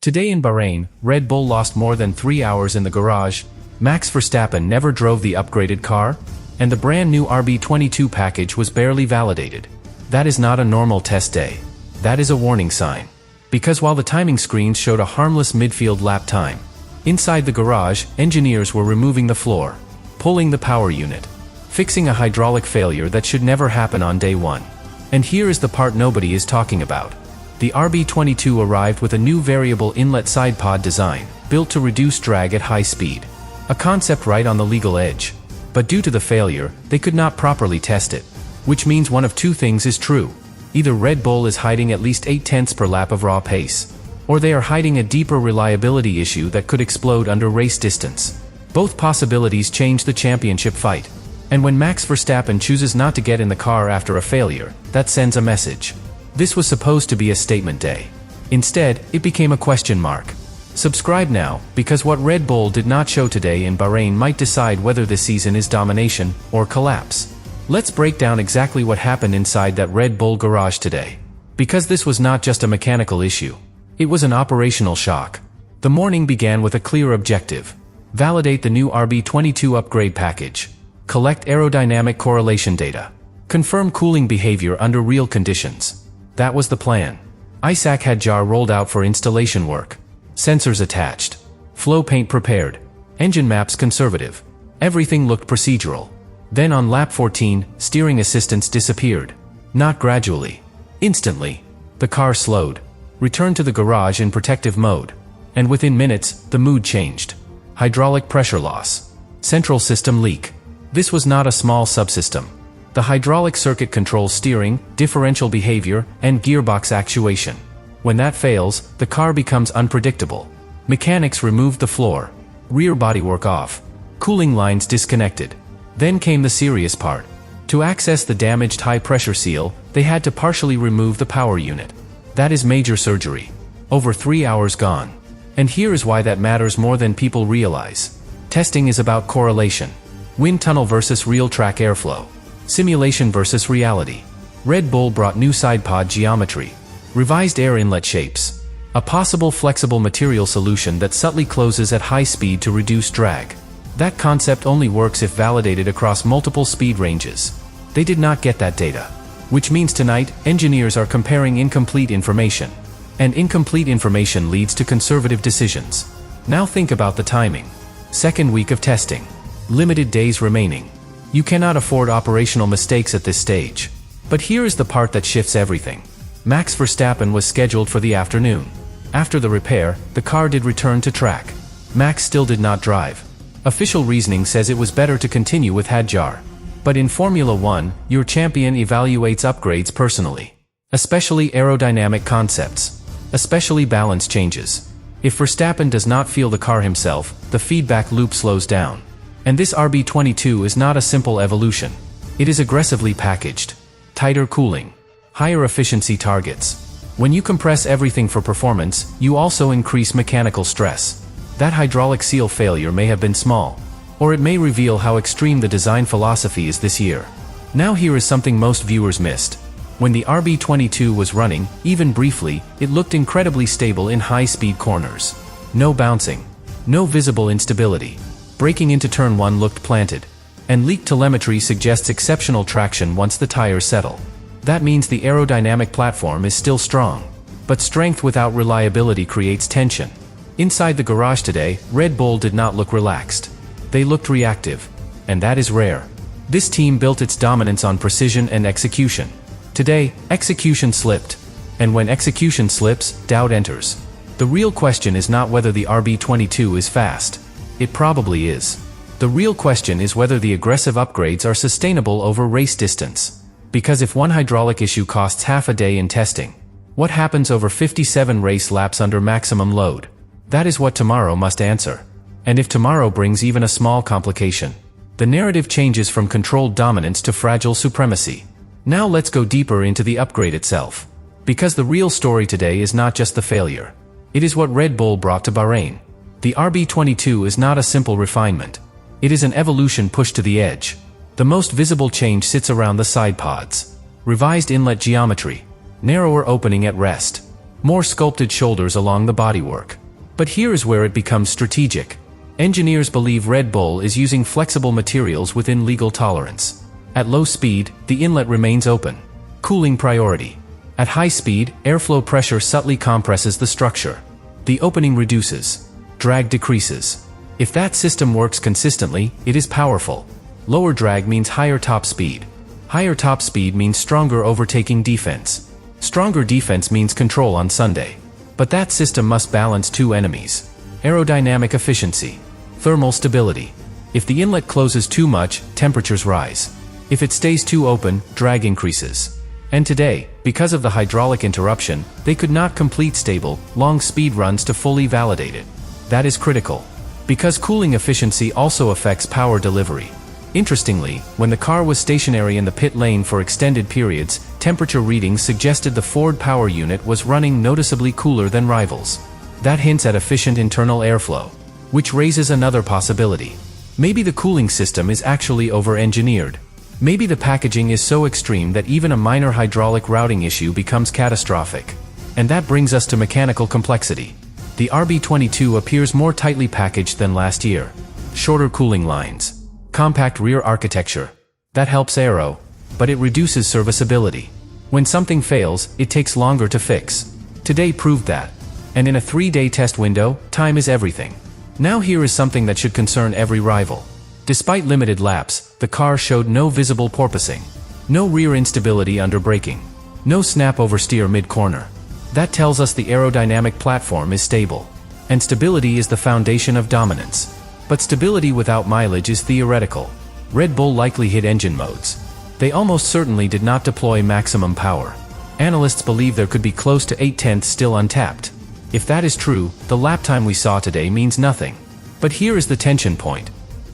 Today in Bahrain, Red Bull lost more than 3 hours in the garage, Max Verstappen never drove the upgraded car, and the brand new RB22 package was barely validated. That is not a normal test day. That is a warning sign. Because while the timing screens showed a harmless midfield lap time, inside the garage, engineers were removing the floor, pulling the power unit, fixing a hydraulic failure that should never happen on day one. And here is the part nobody is talking about. The RB22 arrived with a new variable inlet side pod design, built to reduce drag at high speed. A concept right on the legal edge. But due to the failure, they could not properly test it. Which means one of two things is true. Either Red Bull is hiding at least 0.8 per lap of raw pace, or they are hiding a deeper reliability issue that could explode under race distance. Both possibilities change the championship fight. And when Max Verstappen chooses not to get in the car after a failure, that sends a message. This was supposed to be a statement day. Instead, it became a question mark. Subscribe now, because what Red Bull did not show today in Bahrain might decide whether this season is domination or collapse. Let's break down exactly what happened inside that Red Bull garage today. Because this was not just a mechanical issue. It was an operational shock. The morning began with a clear objective. Validate the new RB22 upgrade package. Collect aerodynamic correlation data. Confirm cooling behavior under real conditions. That was the plan. Sakhir rolled out for installation work. Sensors attached. Flow paint prepared. Engine maps conservative. Everything looked procedural. Then on lap 14, steering assistance disappeared. Not gradually. Instantly. The car slowed. Returned to the garage in protective mode. And within minutes, the mood changed. Hydraulic pressure loss. Central system leak. This was not a small subsystem. The hydraulic circuit controls steering, differential behavior, and gearbox actuation. When that fails, the car becomes unpredictable. Mechanics removed the floor. Rear bodywork off. Cooling lines disconnected. Then came the serious part. To access the damaged high-pressure seal, they had to partially remove the power unit. That is major surgery. Over 3 hours gone. And here is why that matters more than people realize. Testing is about correlation. Wind tunnel versus real track airflow. Simulation versus reality. Red Bull brought new side pod geometry. Revised air inlet shapes. A possible flexible material solution that subtly closes at high speed to reduce drag. That concept only works if validated across multiple speed ranges. They did not get that data. Which means tonight, engineers are comparing incomplete information. And incomplete information leads to conservative decisions. Now think about the timing. Second week of testing. Limited days remaining. You cannot afford operational mistakes at this stage. But here is the part that shifts everything. Max Verstappen was scheduled for the afternoon. After the repair, the car did return to track. Max still did not drive. Official reasoning says it was better to continue with Sakhir. But in Formula 1, your champion evaluates upgrades personally. Especially aerodynamic concepts. Especially balance changes. If Verstappen does not feel the car himself, the feedback loop slows down. And this RB22 is not a simple evolution. It is aggressively packaged. Tighter cooling. Higher efficiency targets. When you compress everything for performance, you also increase mechanical stress. That hydraulic seal failure may have been small. Or it may reveal how extreme the design philosophy is this year. Now here is something most viewers missed. When the RB22 was running, even briefly, it looked incredibly stable in high-speed corners. No bouncing. No visible instability. Braking into turn 1 looked planted. And leaked telemetry suggests exceptional traction once the tires settle. That means the aerodynamic platform is still strong. But strength without reliability creates tension. Inside the garage today, Red Bull did not look relaxed. They looked reactive. And that is rare. This team built its dominance on precision and execution. Today, execution slipped. And when execution slips, doubt enters. The real question is not whether the RB22 is fast. It probably is. The real question is whether the aggressive upgrades are sustainable over race distance. Because if one hydraulic issue costs half a day in testing, what happens over 57 race laps under maximum load? That is what tomorrow must answer. And if tomorrow brings even a small complication, the narrative changes from controlled dominance to fragile supremacy. Now let's go deeper into the upgrade itself. Because the real story today is not just the failure. It is what Red Bull brought to Bahrain. The RB22 is not a simple refinement. It is an evolution pushed to the edge. The most visible change sits around the side pods. Revised inlet geometry. Narrower opening at rest. more sculpted shoulders along the bodywork. But here is where it becomes strategic. Engineers believe Red Bull is using flexible materials within legal tolerance. At low speed, the inlet remains open. Cooling priority. At high speed, airflow pressure subtly compresses the structure. The opening reduces. Drag decreases. If that system works consistently, it is powerful. Lower drag means higher top speed. Higher top speed means stronger overtaking defense. Stronger defense means control on Sunday. But that system must balance two enemies. Aerodynamic efficiency. Thermal stability. If the inlet closes too much, temperatures rise. If it stays too open, drag increases. And today, because of the hydraulic interruption, they could not complete stable, long speed runs to fully validate it. That is critical. Because cooling efficiency also affects power delivery. Interestingly, when the car was stationary in the pit lane for extended periods, temperature readings suggested the Ford power unit was running noticeably cooler than rivals. That hints at efficient internal airflow. Which raises another possibility. Maybe the cooling system is actually over-engineered. Maybe the packaging is so extreme that even a minor hydraulic routing issue becomes catastrophic. And that brings us to mechanical complexity. The RB22 appears more tightly packaged than last year. Shorter cooling lines. Compact rear architecture. That helps aero, but it reduces serviceability. When something fails, it takes longer to fix. Today proved that. And in a 3-day test window, time is everything. Now here is something that should concern every rival. Despite limited laps, the car showed no visible porpoising. No rear instability under braking. No snap oversteer mid-corner. That tells us the aerodynamic platform is stable. And stability is the foundation of dominance. But stability without mileage is theoretical. Red Bull likely hit engine modes. They almost certainly did not deploy maximum power. Analysts believe there could be close to 0.8 still untapped. If that is true, the lap time we saw today means nothing. But here is the tension point.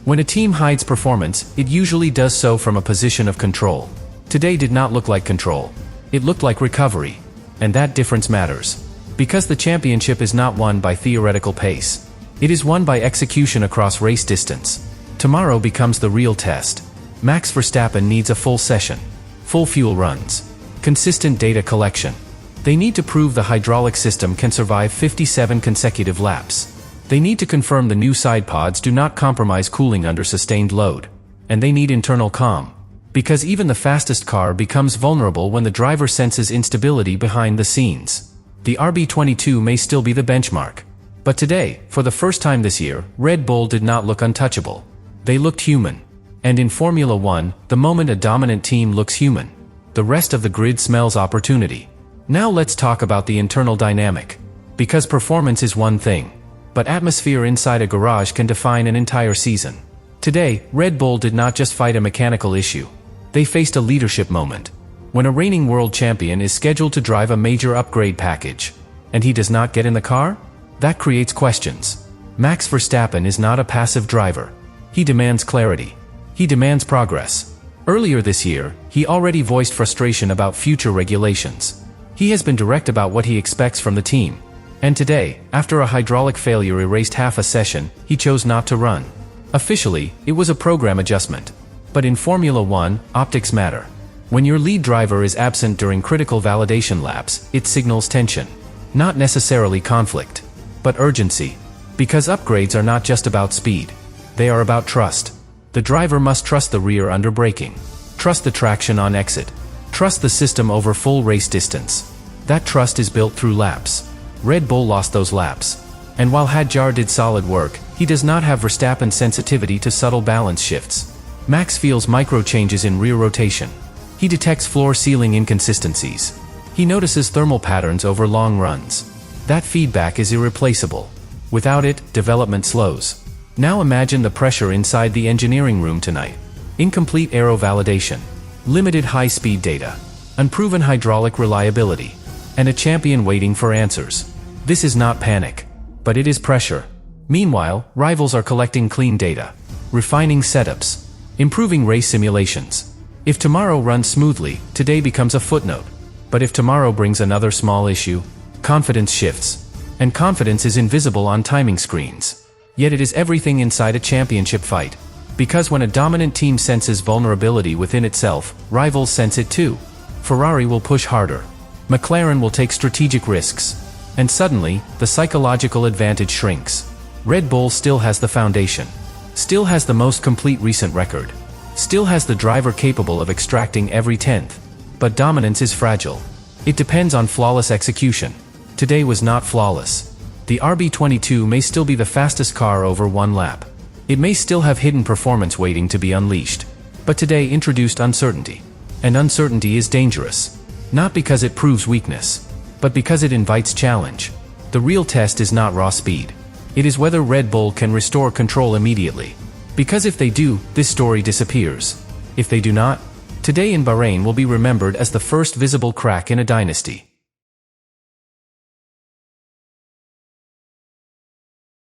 When a team hides performance, it usually does so from a position of control. Today did not look like control. It looked like recovery. And that difference matters. Because the championship is not won by theoretical pace. It is won by execution across race distance. Tomorrow becomes the real test. Max Verstappen needs a full session. Full fuel runs. Consistent data collection. They need to prove the hydraulic system can survive 57 consecutive laps. They need to confirm the new sidepods do not compromise cooling under sustained load. And they need internal calm. Because even the fastest car becomes vulnerable when the driver senses instability behind the scenes. The RB22 may still be the benchmark. But today, for the first time this year, Red Bull did not look untouchable. They looked human. And in Formula 1, the moment a dominant team looks human, the rest of the grid smells opportunity. Now let's talk about the internal dynamic. Because performance is one thing. But atmosphere inside a garage can define an entire season. Today, Red Bull did not just fight a mechanical issue. They faced a leadership moment. When a reigning world champion is scheduled to drive a major upgrade package, and he does not get in the car? That creates questions. Max Verstappen is not a passive driver. He demands clarity. He demands progress. Earlier this year, he already voiced frustration about future regulations. He has been direct about what he expects from the team. And today, after a hydraulic failure erased half a session, he chose not to run. Officially, it was a program adjustment. But in Formula 1, optics matter. When your lead driver is absent during critical validation laps, it signals tension. Not necessarily conflict, but urgency. Because upgrades are not just about speed. They are about trust. The driver must trust the rear under braking. Trust the traction on exit. Trust the system over full race distance. That trust is built through laps. Red Bull lost those laps. And while Hadjar did solid work, he does not have Verstappen's sensitivity to subtle balance shifts. Max feels micro changes in rear rotation. He detects floor-ceiling inconsistencies. He notices thermal patterns over long runs. That feedback is irreplaceable. Without it, development slows. Now imagine the pressure inside the engineering room tonight. Incomplete aero validation. Limited high-speed data. Unproven hydraulic reliability. And a champion waiting for answers. This is not panic. But it is pressure. Meanwhile, rivals are collecting clean data. Refining setups. Improving race simulations. If tomorrow runs smoothly, today becomes a footnote. But if tomorrow brings another small issue, confidence shifts. And confidence is invisible on timing screens. Yet it is everything inside a championship fight. Because when a dominant team senses vulnerability within itself, rivals sense it too. Ferrari will push harder. McLaren will take strategic risks. And suddenly, the psychological advantage shrinks. Red Bull still has the foundation. Still has the most complete recent record. Still has the driver capable of extracting every tenth. But dominance is fragile. It depends on flawless execution. Today was not flawless. The RB22 may still be the fastest car over one lap. It may still have hidden performance waiting to be unleashed. But today introduced uncertainty. And uncertainty is dangerous. Not because it proves weakness, but because it invites challenge. The real test is not raw speed. It is whether Red Bull can restore control immediately. Because if they do, this story disappears. If they do not, today in Bahrain will be remembered as the first visible crack in a dynasty.